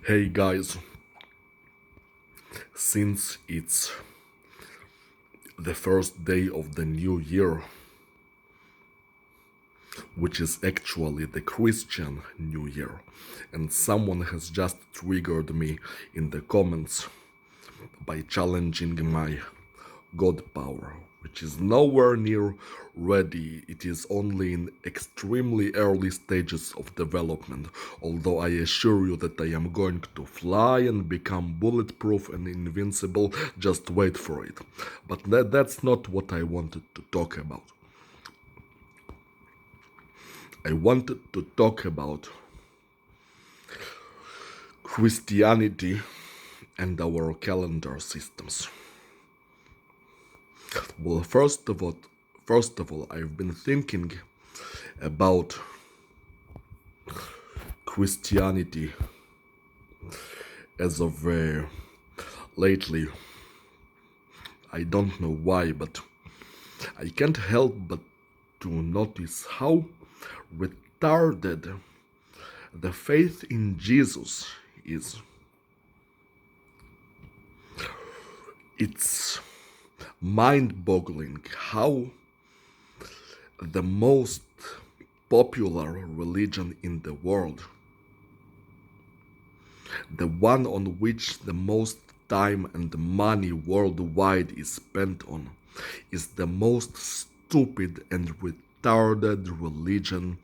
Hey guys, since it's the first day of the new year, which is actually the Christian New Year, and someone has just triggered me in the comments by challenging my God power, which is nowhere near ready. It is only in extremely early stages of development, although I assure you that I am going to fly and become bulletproof and invincible. Just wait for it. But that's not what I wanted to talk about. I wanted to talk about Christianity and our calendar systems. Well, first of all, I've been thinking about Christianity as of lately. I don't know why, but I can't help but to notice how retarded the faith in Jesus is. It's mind-boggling how the most popular religion in the world, the one on which the most time and money worldwide is spent on, is the most stupid and retarded religion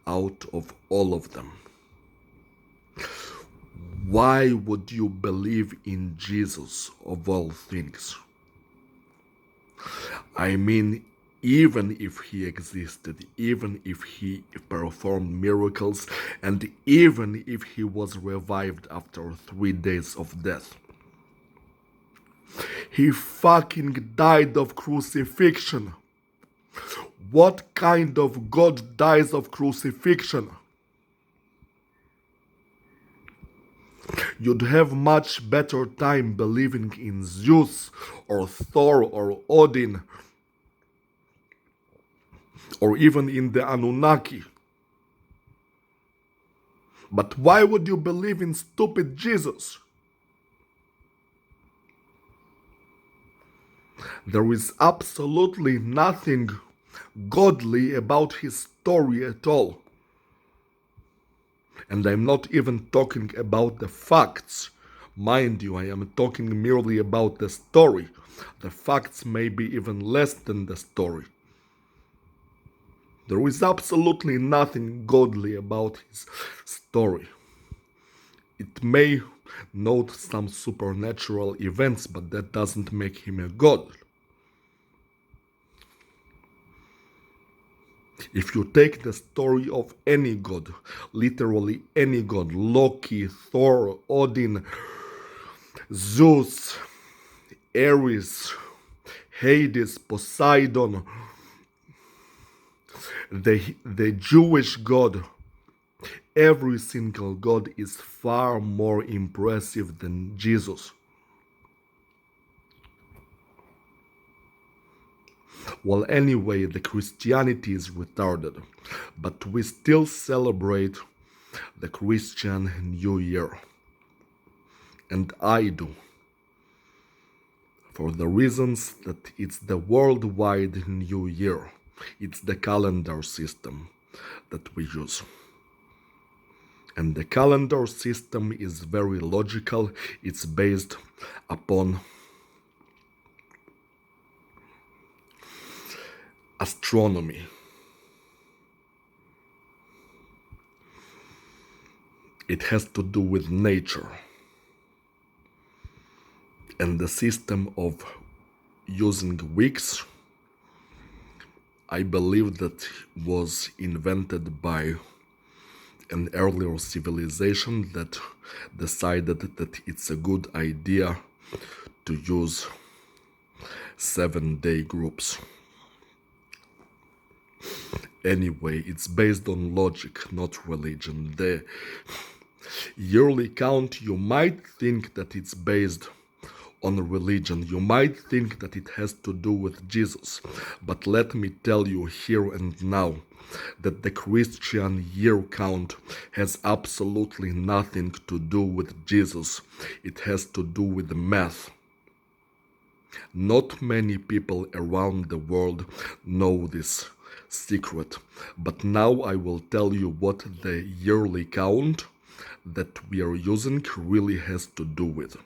out of all of them. Why would you believe in Jesus of all things? I mean, even if he existed, even if he performed miracles, and even if he was revived after 3 days of death, he fucking died of crucifixion. What kind of God dies of crucifixion? You'd have much better time believing in Zeus or Thor or Odin or even in the Anunnaki. But why would you believe in stupid Jesus? There is absolutely nothing godly about his story at all. And I'm not even talking about the facts. Mind you, I am talking merely about the story. The facts may be even less than the story. There is absolutely nothing godly about his story. It may note some supernatural events, but that doesn't make him a god. If you take the story of any god, literally any god, Loki, Thor, Odin, Zeus, Ares, Hades, Poseidon, the Jewish god, every single god is far more impressive than Jesus. Well, anyway, the Christianity is retarded, but we still celebrate the Christian New Year. And I do. For the reasons that it's the worldwide New Year. It's the calendar system that we use. And the calendar system is very logical. It's based upon astronomy. It has to do with nature. And the system of using weeks, I believe that was invented by an earlier civilization that decided that it's a good idea to use 7-day groups. Anyway, it's based on logic, not religion. The yearly count, you might think that it's based on religion. You might think that it has to do with Jesus, but let me tell you here and now that the Christian year count has absolutely nothing to do with Jesus. It has to do with math. Not many people around the world know this secret, but now I will tell you what the yearly count that we are using really has to do with.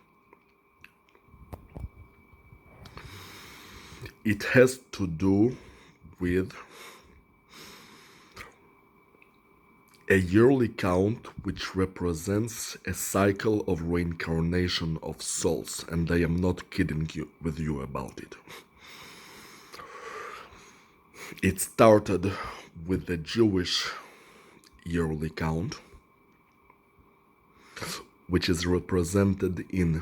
It has to do with a yearly count which represents a cycle of reincarnation of souls, and I am not kidding with you about it. It started with the Jewish yearly count, which is represented in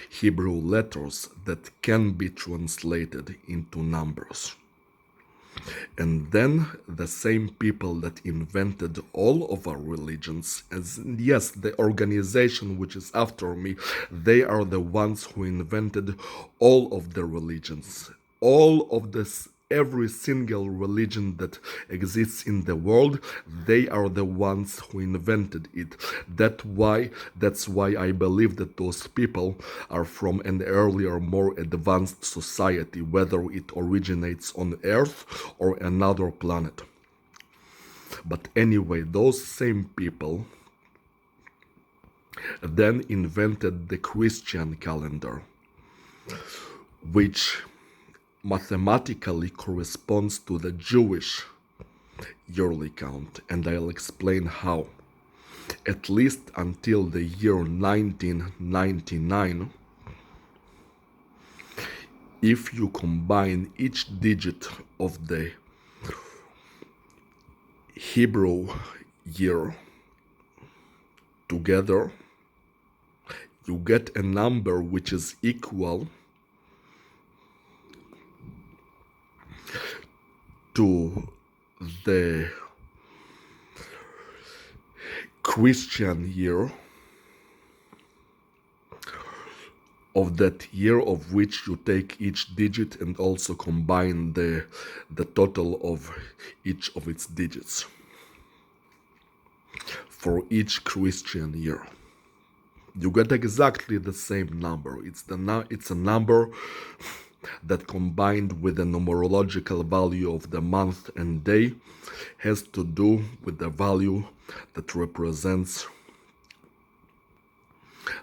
Hebrew letters that can be translated into numbers. And then the same people that invented all of our religions, as yes, the organization which is after me, they are the ones who invented all of the religions, all of this, every single religion that exists in the world, they are the ones who invented it. That's why I believe that those people are from an earlier, more advanced society, whether it originates on Earth or another planet. But anyway, those same people then invented the Christian calendar, which mathematically corresponds to the Jewish yearly count, and I'll explain how. At least until the year 1999, if you combine each digit of the Hebrew year together, you get a number which is equal to the Christian year of that year, of which you take each digit and also combine the total of each of its digits for each Christian year. You get exactly the same number. It's a number that, combined with the numerological value of the month and day, has to do with the value that represents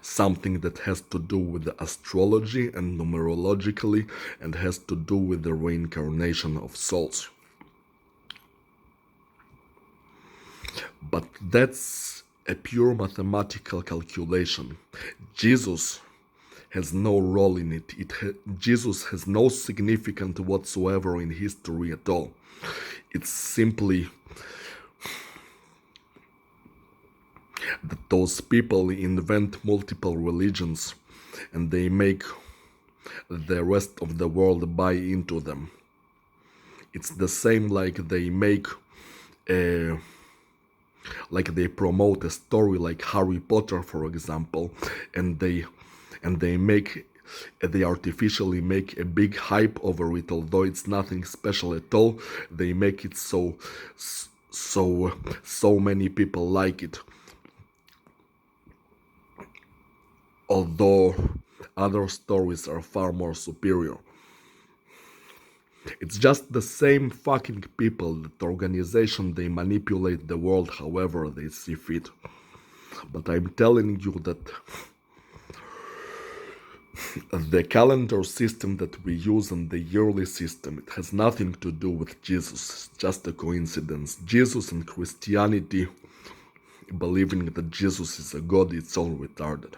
something that has to do with the astrology and numerologically, and has to do with the reincarnation of souls. But that's a pure mathematical calculation. Jesus has no role in it. Jesus has no significance whatsoever in history at all. It's simply that those people invent multiple religions and they make the rest of the world buy into them. It's the same like they make they promote a story like Harry Potter, for example, and they artificially make a big hype over it, although it's nothing special at all. They make it so many people like it, although other stories are far more superior. It's just the same fucking people, that organization, they manipulate the world however they see fit. But I'm telling you that the calendar system that we use and the yearly system, it has nothing to do with Jesus. It's just a coincidence. Jesus and Christianity, believing that Jesus is a god, it's all retarded.